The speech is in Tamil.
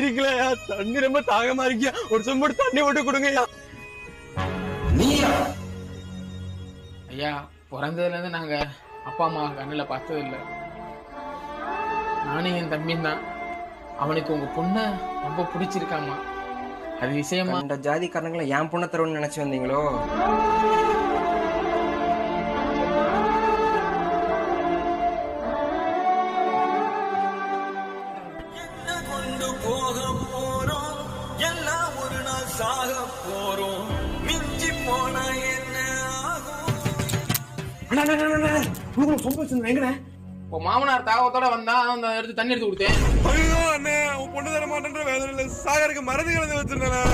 இருக்கலையா? தண்ணி ரொம்ப தாகமா இருக்கியா? ஒரு சொம்பு தண்ணி மட்டும் கொடுங்கய்யா. ஐயா, பிறந்ததுல இருந்து நாங்க அப்பா அம்மா கண்ணில் பார்த்தது இல்லை. நானும் என் தம்பியும் தான். அவனுக்கு உங்க பொண்ணை ரொம்ப பிடிச்சிருக்காமா. அது விஷயமா இந்த ஜாதிக்காரங்களை என் பொண்ணை தருவன்னு நினைச்சு வந்தீங்களோ? மாமனார் தாகத்தோட வந்தா அந்த எடுத்து தண்ணி எடுத்து கொடுத்தேன். ஐயோ அண்ணே, உன் பொண்ணு தர மாட்டேன்ற வேதனையில சாகருக்கு மருந்து கலந்து வச்சிருந்தேன்.